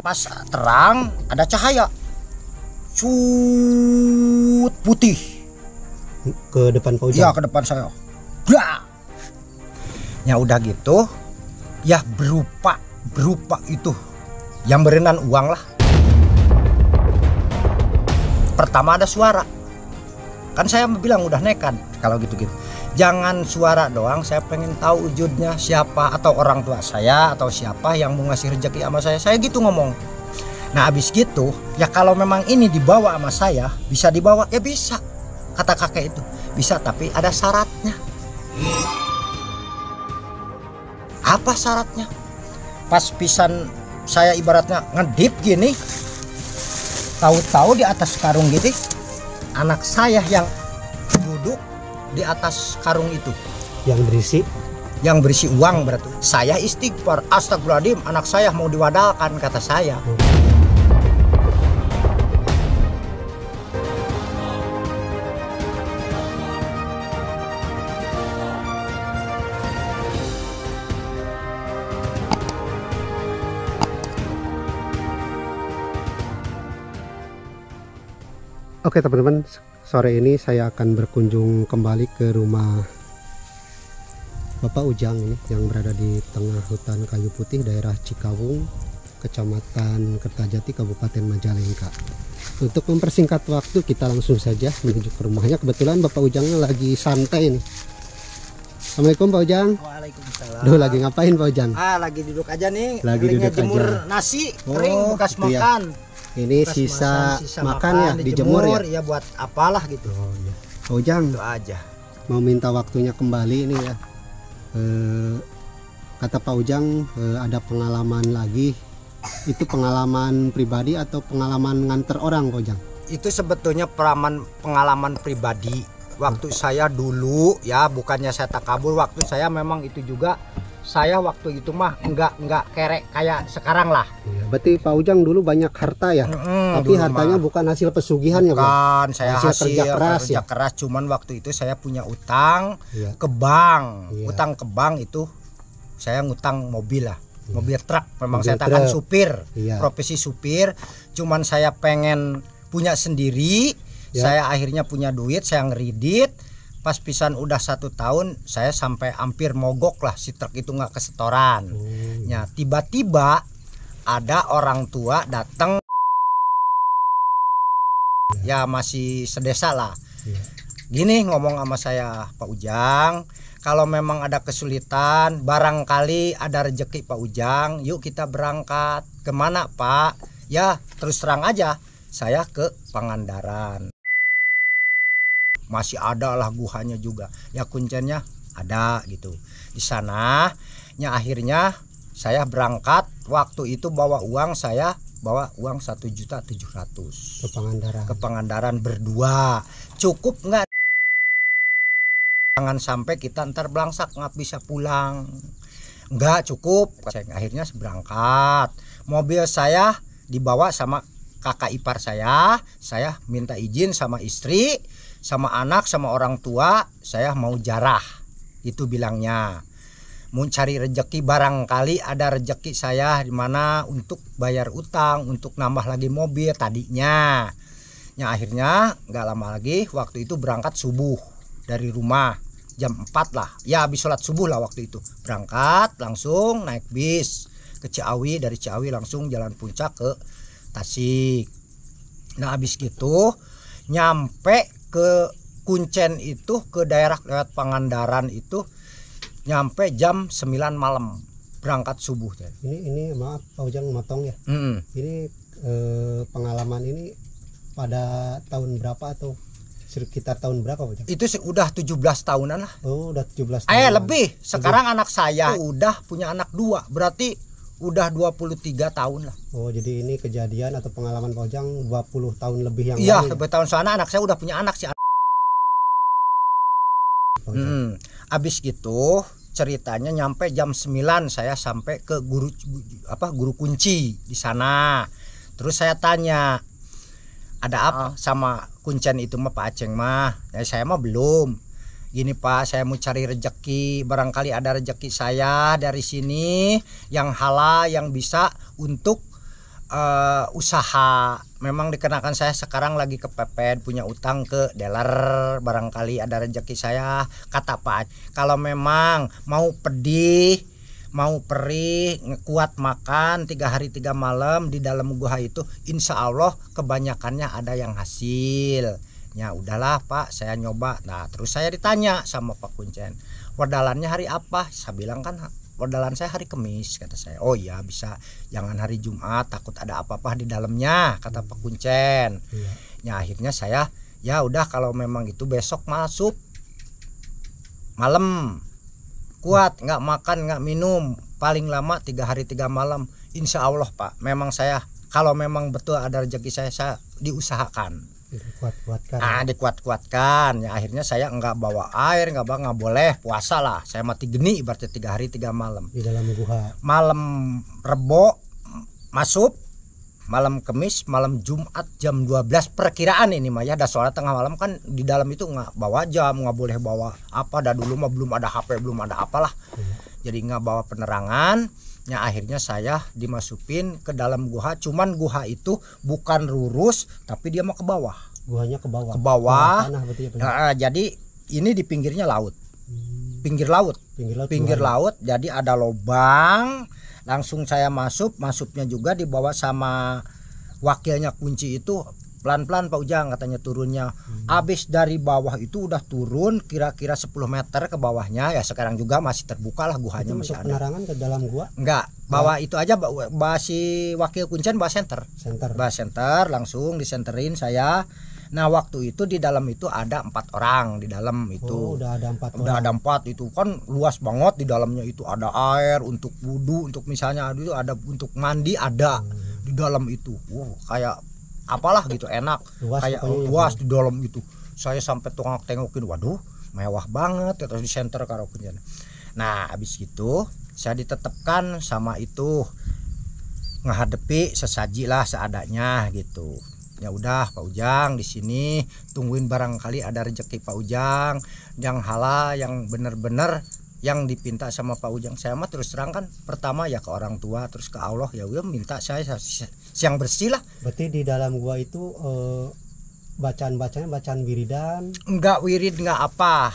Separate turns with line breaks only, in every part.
Pas terang ada cahaya cut putih
ke depan Pak Ujang.
ya, ke depan saya. Blah. Ya udah gitu ya, berupa itu yang berenang uang lah. Pertama ada suara, kan saya bilang udah nekat kalau gitu-gitu. Jangan suara doang, saya pengen tahu wujudnya siapa, atau orang tua saya atau siapa yang mau ngasih rezeki sama saya gitu ngomong. Nah habis gitu ya, kalau memang ini dibawa sama saya, bisa dibawa ya bisa, kata kakek itu bisa, tapi ada syaratnya. Apa syaratnya? Pas pisan saya ibaratnya ngedip gini, tahu-tahu di atas karung gitu anak saya yang duduk di atas karung itu,
yang
berisi uang. Berarti saya istighfar, astagfirullahaladzim, anak saya mau diwadalkan, kata saya.
Oke teman-teman, sore ini saya akan berkunjung kembali ke rumah Bapak Ujang ini yang berada di tengah hutan kayu putih daerah Cikawung, Kecamatan Kertajati, Kabupaten Majalengka. Untuk mempersingkat waktu, kita langsung saja menuju ke rumahnya. Kebetulan Bapak Ujangnya lagi santai nih. Assalamualaikum Pak Ujang.
Waalaikumsalam.
Duh, lagi ngapain Pak Ujang?
Lagi duduk aja nih,
Lagi duduk
jemur
aja.
nasi kering bekas
gitu ya.
makan.
Ini
Bekas
sisa makan ya, dijemur ya?
ya buat apalah gitu.
Oh, iya. Pak Ujang,
Itu aja.
mau minta waktunya kembali ini ya. Kata Pak Ujang ada pengalaman lagi. Itu pengalaman pribadi atau pengalaman nganter orang Pak Ujang?
Itu sebetulnya pengalaman pribadi. Waktu saya dulu ya, bukannya saya takabur, waktu saya memang itu juga. Saya waktu itu mah enggak kerek kayak sekarang lah.
Iya, berarti Pak Ujang dulu banyak harta ya? Tapi hartanya bukan hasil pesugihan ya Pak?
Bukan, saya hasil
kerja keras ya?
Cuman waktu itu saya punya utang ke bank. Utang ke bank itu saya ngutang mobil lah. Mobil truk, memang saya takkan supir. Profesi supir, cuman saya pengen punya sendiri. Saya akhirnya punya duit, saya ngeridit. Pas pisan udah 1 tahun, saya sampai hampir mogok lah, si truk itu nggak kesetoran. Ya tiba-tiba ada orang tua datang, ya masih sedesa lah. Gini ngomong sama saya, Pak Ujang, kalau memang ada kesulitan, barangkali ada rezeki Pak Ujang, yuk kita berangkat. Kemana Pak? Ya terus terang aja, saya ke Pangandaran. Masih ada lah guhanya juga, ya kuncinya ada gitu di sana. Ya akhirnya saya berangkat, waktu itu bawa uang 1.700.000 ke Pangandaran berdua. Cukup nggak? Jangan sampai kita ntar belangsak nggak bisa pulang. Nggak cukup. Akhirnya berangkat, mobil saya dibawa sama kakak ipar saya minta izin sama istri, sama anak, sama orang tua, saya mau jarah, itu bilangnya. Mau cari rezeki, barangkali ada rezeki saya di mana untuk bayar utang, untuk nambah lagi mobil tadinya. Ya akhirnya nggak lama lagi, waktu itu berangkat subuh dari rumah jam 4 lah. Ya habis sholat subuh lah waktu itu. Berangkat langsung naik bis ke Ciawi, dari Ciawi langsung jalan puncak ke Tasik. Nah habis gitu nyampe ke Kuncen itu, ke daerah lewat Pangandaran itu nyampe jam 9 malam berangkat subuh.
Ini maaf Pak Ujang motong ya. Ini pengalaman ini pada tahun berapa atau sekitar tahun berapa Pak Ujang?
Itu udah 17 tahunan lah.
Oh udah 17 tahunan.
Lebih. Sekarang anak saya udah punya anak 2, berarti udah 23 tahun lah.
Oh jadi ini kejadian atau pengalaman Pak Ujang 20 tahun lebih yang lalu.
Iya lebih tahun, soalnya anak saya udah punya anak sih. Abis gitu ceritanya nyampe jam 9 saya sampai ke guru kunci di sana. Terus saya tanya, ada apa sama Kuncen itu mah Pak Aceng mah? Ya, saya mah belum. Gini Pak, saya mau cari rezeki, barangkali ada rezeki saya dari sini yang halal, yang bisa untuk usaha. Memang dikenakan saya sekarang lagi kepepet, punya utang ke dealer, barangkali ada rezeki saya. Kata Pak, kalau memang mau pedih, mau perih, kuat makan 3 hari 3 malam di dalam gua itu, insya Allah kebanyakannya ada yang hasil. Ya udahlah Pak, saya nyoba. Nah terus saya ditanya sama Pak Kuncen, wadalannya hari apa? Saya bilang kan wadalan saya hari Kamis, kata saya. Oh iya bisa, jangan hari Jumat, takut ada apa-apa di dalamnya, kata Pak Kuncen. Ya akhirnya saya, ya udah kalau memang itu besok masuk malam, kuat, nggak makan nggak minum, paling lama 3 hari 3 malam, insya Allah Pak. Memang saya kalau memang betul ada rezeki saya diusahakan.
Dikuat-kuatkan.
Nah dikuat-kuatkan. Ya akhirnya saya nggak bawa air, nggak boleh puasa lah. Saya mati geni ibaratnya 3 hari 3 malam.
Di dalam guha.
Malam Rebo masuk, malam Kamis, malam Jumat jam 12 perkiraan ini mah ya. Dah soalnya tengah malam kan di dalam itu nggak bawa jam, nggak boleh bawa apa. Dah dulu mah belum ada HP, belum ada apalah. Jadi nggak bawa penerangan. Ya akhirnya saya dimasukin ke dalam guha. Cuman guha itu bukan lurus, tapi dia mau ke bawah.
Guhanya ke bawah.
Ke bawah.
Tanah berarti ya,
jadi ini di pinggirnya laut. Pinggir laut. Pinggir laut. Jadi ada lubang. Langsung saya masuknya juga dibawa sama wakilnya kunci itu. Pelan-pelan Pak Ujang katanya turunnya. Habis dari bawah itu udah turun kira-kira 10 meter ke bawahnya. Ya sekarang juga masih terbuka lah guhanya, masih ada.
Penerangan ke dalam gua?
Enggak, bawa itu aja, bawa si wakil kuncian bawa senter. Bawa senter, langsung disenterin saya. Nah waktu itu di dalam itu ada 4 orang di dalam itu.
Oh, udah ada 4
udah ada 4 itu kan luas banget. Di dalamnya itu ada air untuk wudhu, untuk misalnya itu ada untuk mandi ada di dalam itu. Kayak apalah gitu, enak,
luas,
kayak luas di dalam itu. Saya sampai tengokin, waduh mewah banget, terus di center karaoke. Nah habis gitu saya ditetapkan sama itu ngadepi sesaji lah seadanya gitu. Ya udah Pak Ujang di sini tungguin, barangkali ada rezeki Pak Ujang yang halal, yang bener-bener yang dipinta sama Pak Ujang. Saya mah terus terang kan pertama ya ke orang tua, terus ke Allah, ya udah minta saya yang bersih lah.
Berarti di dalam gua itu bacaan-bacanya bacaan wiridan?
Enggak wirid, enggak apa.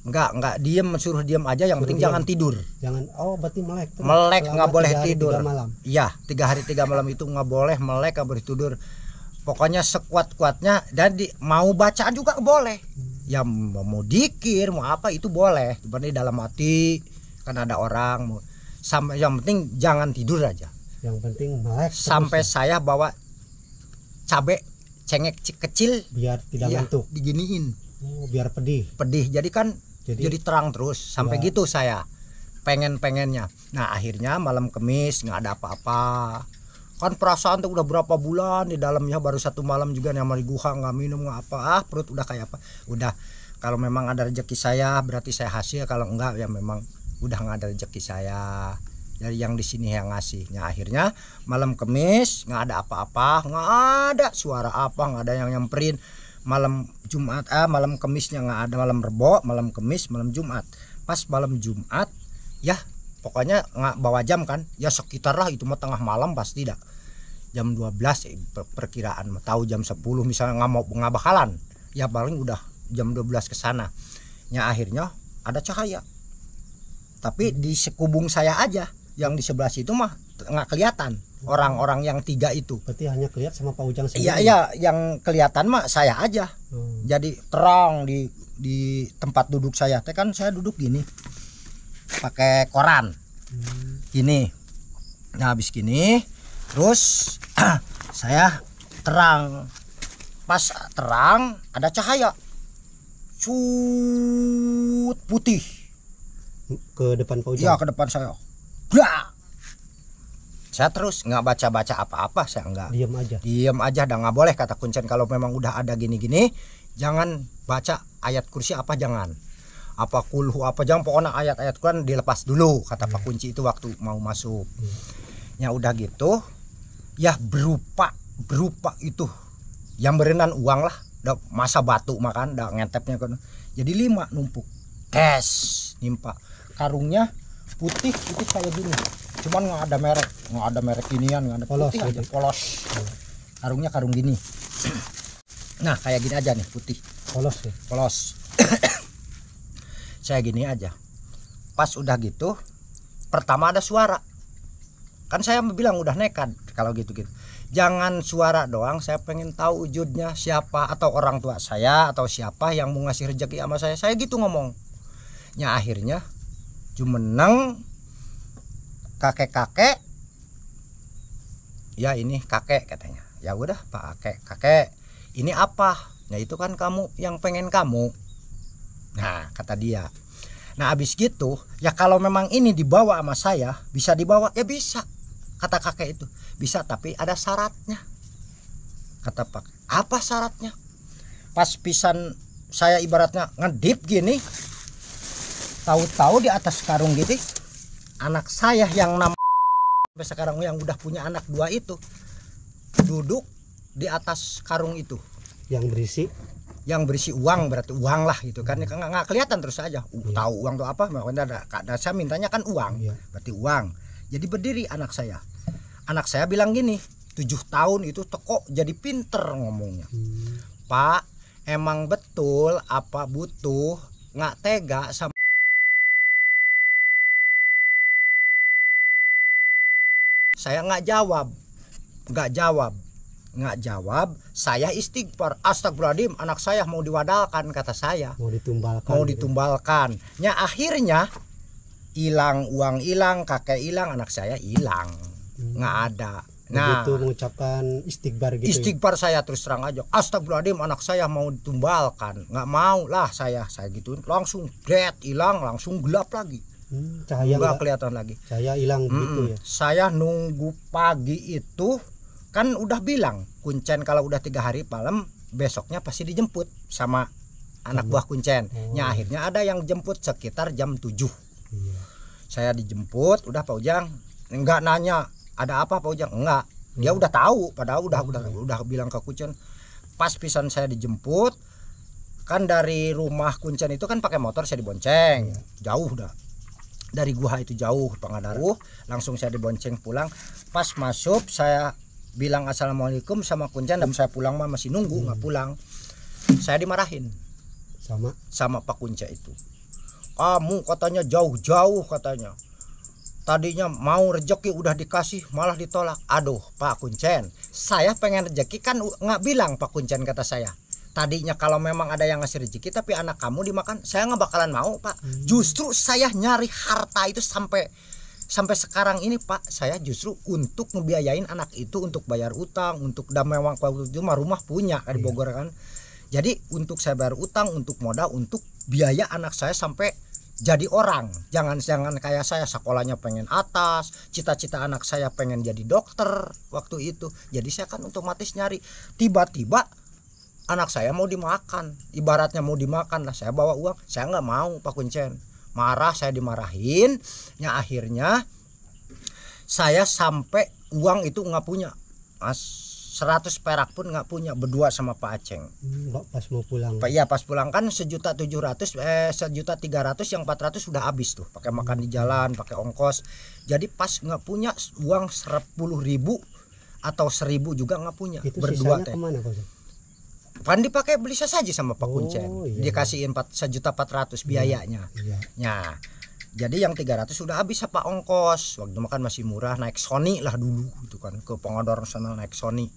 Enggak diem, suruh diem aja, yang penting jangan tidur.
Jangan, berarti melek.
Melek nggak boleh tidur.
3 malam.
Iya, 3 hari 3 malam itu nggak boleh melek, nggak boleh tidur. Pokoknya sekuat-kuatnya, dan mau bacaan juga boleh. Ya mau dikir, mau apa itu boleh. Cuman di dalam hati kan ada orang. Sampai yang penting jangan tidur aja.
Yang penting melek.
Sampai saya bawa cabe cengek kecil
biar tidak ngantuk.
Diginiin.
Biar pedih.
Jadi kan jadi terang terus sampai gitu saya pengennya. Nah akhirnya malam Kamis nggak ada apa-apa. Kan perasaan tuh udah berapa bulan di dalamnya, baru 1 malam juga nih di guha, nggak minum nggak apa, perut udah kayak apa. Udah kalau memang ada rezeki saya berarti saya hasil, kalau enggak ya memang udah nggak ada rezeki saya. Dari yang di sini yang ngasihnya. Akhirnya malam Kamis nggak ada apa-apa, nggak ada suara apa, nggak ada yang nyamperin. Malam Jumat malam Kamisnya nggak ada, malam Rebo, malam Kamis, malam Jumat. Pas malam Jumat ya pokoknya nggak bawa jam kan, ya sekitar lah itu mah tengah malam pasti dah jam 12 perkiraan, tahu jam 10 misalnya nggak bakalan ya, paling udah jam 12 ke sana. Ya akhirnya ada cahaya, tapi di sekubung saya aja, yang di sebelah situ mah nggak kelihatan orang-orang yang 3 itu.
Berarti hanya kelihatan sama Pak Ujang sendiri.
Iya, yang kelihatan mah saya aja. Jadi terang di tempat duduk saya. Kan saya duduk gini, pakai koran. Gini. Nah habis gini, terus saya terang. Pas terang ada cahaya. Cut putih.
Ke depan Pak Ujang.
Iya, ke depan saya. Blah! Saya terus nggak baca-baca apa-apa, saya nggak. Diam aja, dah nggak boleh kata kuncen. Kalau memang udah ada gini-gini, jangan baca ayat kursi apa, jangan. Apa kulhu apa, jangan, pokoknya ayat-ayat Quran dilepas dulu kata Pak Kunci itu waktu mau masuk. Ya udah gitu, ya berupa itu yang berenan uang lah, udah masa batu makan, udah ngentepnya kan. Jadi 5 numpuk, nimpa. Karungnya putih itu kayak gini, cuman nggak ada merek inian, nggak ada
Polos
putih aja,
gitu.
polos. Karungnya karung gini. Nah kayak gini aja nih, putih,
Polos ya.
polos. Saya gini aja. Pas udah gitu, pertama ada suara. Kan saya bilang udah nekat kalau gitu-gitu. Jangan suara doang, saya pengen tahu wujudnya siapa, atau orang tua saya atau siapa yang mau ngasih rezeki sama saya. Saya gitu ngomong. Ya akhirnya jumeneng kakek-kakek. Ya ini kakek katanya. Ya udah Pak kakek, ini apa? Ya itu kan kamu yang pengen kamu. Nah kata dia. Nah abis gitu ya kalau memang ini dibawa sama saya, bisa dibawa, ya bisa. Kata kakek itu bisa, tapi ada syaratnya. Kata Pak, apa syaratnya? Pas pisan saya ibaratnya ngedip gini, tahu-tahu di atas karung gitu anak saya yang sampai sekarang yang udah punya anak 2 itu duduk di atas karung itu
Yang berisi
uang, berarti uang lah gitu kan. Nggak kelihatan terus aja tahu uang tuh apa, makanya ada saya mintanya kan uang, berarti uang. Jadi berdiri anak saya bilang gini, 7 tahun itu teko jadi pinter ngomongnya. Pak, emang betul apa butuh, nggak tega sama. Saya nggak jawab, saya istighfar, astagfirullahaladzim, anak saya mau diwadalkan, kata saya, mau ditumbalkan. Ya akhirnya hilang, uang hilang, kakek hilang, anak saya hilang, nggak ada. Nah
begitu mengucapkan istighfar gitu.
Istighfar saya terus terang aja, astagfirullahaladzim, anak saya mau ditumbalkan, nggak mau lah saya gituin, langsung hilang, langsung gelap lagi.
Cahaya
nggak kelihatan lagi,
cahaya hilang gitu ya.
Saya nunggu pagi itu kan udah bilang kuncen kalau udah 3 hari malam besoknya pasti dijemput sama anak buah kuncen. Ya akhirnya ada yang jemput sekitar jam 7. Saya dijemput, udah Pak Ujang, enggak nanya ada apa Pak Ujang, enggak, dia udah tahu, padahal udah bilang ke kuncen. Pas pisan saya dijemput kan dari rumah kuncen itu kan pakai motor, saya dibonceng jauh dah dari gua itu, jauh Pangadaru, langsung saya dibonceng pulang. Pas masuk saya bilang assalamualaikum sama kuncen, dan saya pulang mah masih nunggu nggak pulang. Saya dimarahin sama Pak Kunce itu. Kamu katanya jauh-jauh, katanya tadinya mau rezeki udah dikasih malah ditolak. Aduh Pak Kuncen, saya pengen rezeki kan nggak bilang Pak Kuncen, kata saya. Tadinya kalau memang ada yang ngasih rezeki tapi anak kamu dimakan, saya nggak bakalan mau Pak. Justru saya nyari harta itu sampai sekarang ini Pak, saya justru untuk ngebiayain anak itu, untuk bayar utang, untuk memang waktu itu rumah punya di Bogor kan. Jadi untuk saya bayar utang, untuk modal, untuk biaya anak saya sampai jadi orang. Jangan kayak saya sekolahnya pengen atas, cita-cita anak saya pengen jadi dokter waktu itu. Jadi saya kan otomatis nyari. Tiba-tiba anak saya mau dimakan, ibaratnya mau dimakan lah, saya bawa uang, saya nggak mau Pak Kuncen. Marah, saya dimarahin. Ya akhirnya saya sampai uang itu nggak punya, Mas, 100 perak pun nggak punya, berdua sama Pak Aceng.
Pas mau pulang.
Iya pas pulang kan 1.700.000, 1.300.000, yang 400 sudah habis tuh, pakai makan di jalan, pakai ongkos. Jadi pas nggak punya uang 10.000 atau 1.000 juga nggak punya.
Itu
berdua
sisanya kemana Pak?
Pan dipakai beli saja sama Pak Kuncen.
Iya.
Dikasihin 1.400.000 biayanya. Ya. Jadi yang 300 sudah habis apa ongkos. Waktu makan masih murah, naik Sony lah dulu itu kan, ke Pangandaran sana naik Sony.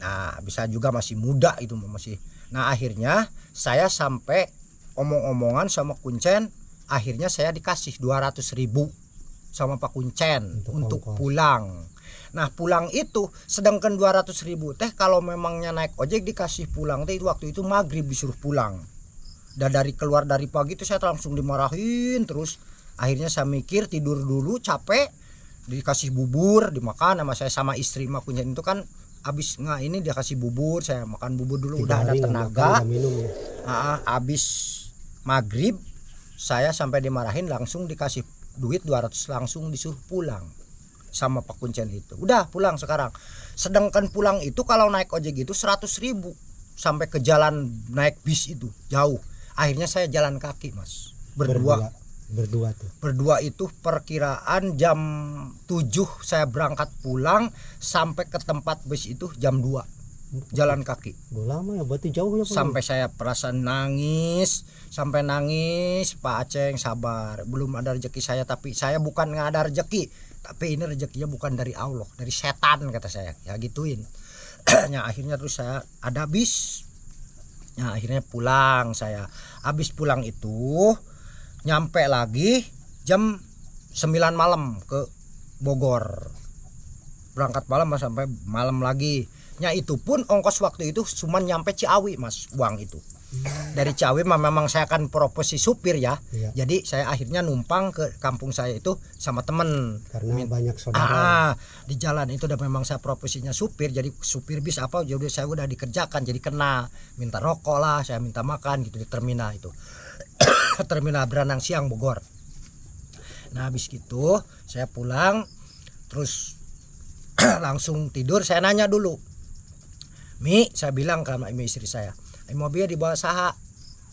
Nah, bisa juga masih muda itu masih. Nah, akhirnya saya sampai omong-omongan sama Kuncen, akhirnya saya dikasih 200.000 sama Pak Kuncen untuk pulang. Nah pulang itu, sedangkan 200.000 teh kalau memangnya naik ojek dikasih pulang teh waktu itu maghrib disuruh pulang. Dan dari keluar dari pagi itu saya langsung dimarahin terus. Akhirnya saya mikir tidur dulu, capek, dikasih bubur dimakan sama saya sama istri. Mak Kuncen itu kan habis ini dia kasih bubur, saya makan bubur dulu, udah ada tenaga. Habis maghrib saya sampai dimarahin, langsung dikasih duit 200, langsung disuruh pulang sama Pak Kuncen itu. Udah pulang sekarang. Sedangkan pulang itu kalau naik ojek itu 100.000 sampai ke jalan naik bis itu jauh. Akhirnya saya jalan kaki Mas, berdua.
berdua tuh?
Berdua itu perkiraan jam 7 saya berangkat pulang, sampai ke tempat bus itu jam 2 jalan kaki.
Lama ya, berarti jauh ya Pak?
Sampai saya perasaan nangis, sampai nangis, Pak Aceng sabar, belum ada rezeki saya, tapi saya bukan nggak ada rezeki, tapi ini rezekinya bukan dari Allah, dari setan kata saya, ya gituin. Nah akhirnya terus saya ada bis, nah akhirnya pulang. Saya habis pulang itu nyampe lagi jam 9 malam ke Bogor, berangkat malam sampai malam lagi. Nya itu pun ongkos waktu itu cuma nyampe Ciawi Mas, uang itu. Dari Ciawi memang saya kan profesi supir ya.
Iya.
Jadi saya akhirnya numpang ke kampung saya itu sama temen.
Karena banyak saudara.
Di jalan itu udah memang saya profesinya supir, jadi supir bis apa jadi saya udah dikerjakan, jadi kena minta rokok lah, saya minta makan gitu di terminal itu. Terminal Beranang Siang Bogor. Nah habis gitu saya pulang terus langsung tidur. Saya nanya dulu, Mi, saya bilang ke istri saya, mobilnya dibawa saha,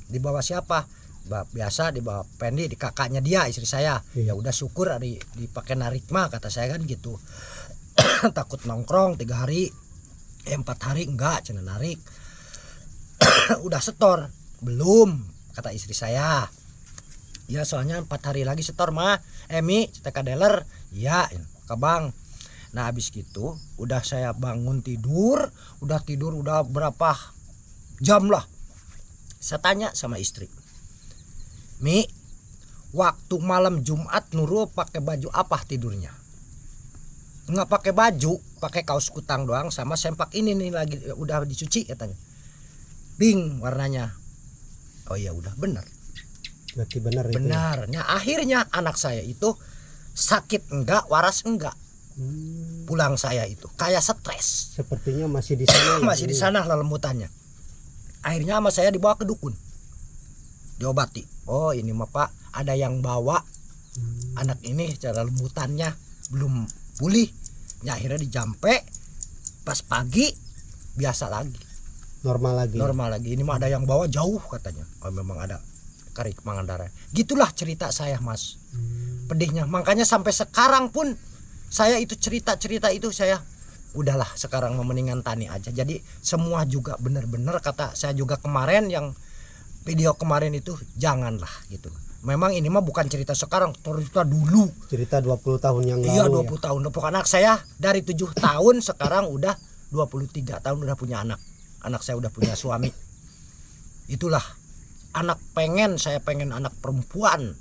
dibawa siapa? Biasa dibawa Pendi, di kakaknya dia, istri saya. Ya udah syukur dipakai narik mah kata saya kan gitu. Takut nongkrong 3 hari 4 hari enggak cina narik. Udah setor belum kata istri saya. Ya soalnya 4 hari lagi setor mah. Mi cetek dealer ya ke bank. Nah habis gitu udah saya bangun tidur udah berapa jam lah. Saya tanya sama istri, Mi, waktu malam Jumat Nurul pakai baju apa tidurnya? Nggak pakai baju, pakai kaos kutang doang sama sempak ini nih lagi udah dicuci katanya. Pink warnanya. Oh iya udah benar.
Berarti benar itu.
Benarnya akhirnya anak saya itu sakit enggak, waras enggak. Pulang saya itu kayak stres.
Sepertinya masih di sana.
Masih di sana lelembutannya. Akhirnya sama saya dibawa ke dukun, diobati. Oh ini mah Pak ada yang bawa anak ini cara lembutannya belum pulih. Ya akhirnya dijampe, pas pagi biasa lagi, normal lagi. Ini mah ada yang bawa jauh katanya. Oh memang ada karik Pangandaran. Gitulah cerita saya Mas. Pedihnya makanya sampai sekarang pun saya itu cerita itu saya udahlah sekarang mendingan tani aja. Jadi semua juga benar-benar kata saya juga kemarin yang video kemarin itu janganlah gitu. Memang ini mah bukan cerita sekarang, cerita dulu.
Cerita 20 tahun yang lalu.
Iya 20 tahun. Pokok anak saya dari 7 tahun sekarang udah 23 tahun udah punya anak. Anak saya udah punya suami. Itulah saya pengen anak perempuan.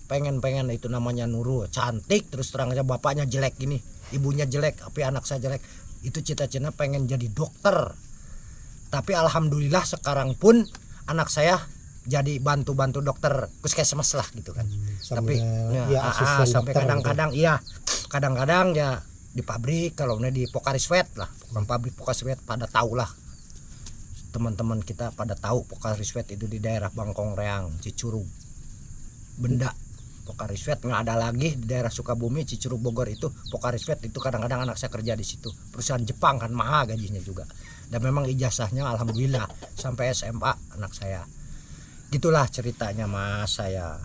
Pengen itu namanya Nurul, cantik, terus terang aja bapaknya jelek gini, ibunya jelek, tapi anak saya jelek. Itu cita-cita pengen jadi dokter. Tapi alhamdulillah sekarang pun anak saya jadi bantu dokter puskesmas lah gitu kan. Tapi sampai kadang-kadang ya di pabrik, kalau di Pokari Sweat lah, bukan pabrik Pokari Sweat pada tahu lah. Teman-teman kita pada tahu Pokari Sweat itu di daerah Bangkong Reang, Cicurug. Benda Pokari Sweat nggak ada lagi di daerah Sukabumi, Cicurug, Bogor itu Pokari Sweat itu kadang-kadang anak saya kerja di situ. Perusahaan Jepang kan mahal gajinya juga. Dan memang ijazahnya alhamdulillah sampai SMA anak saya. Gitulah ceritanya Mas saya.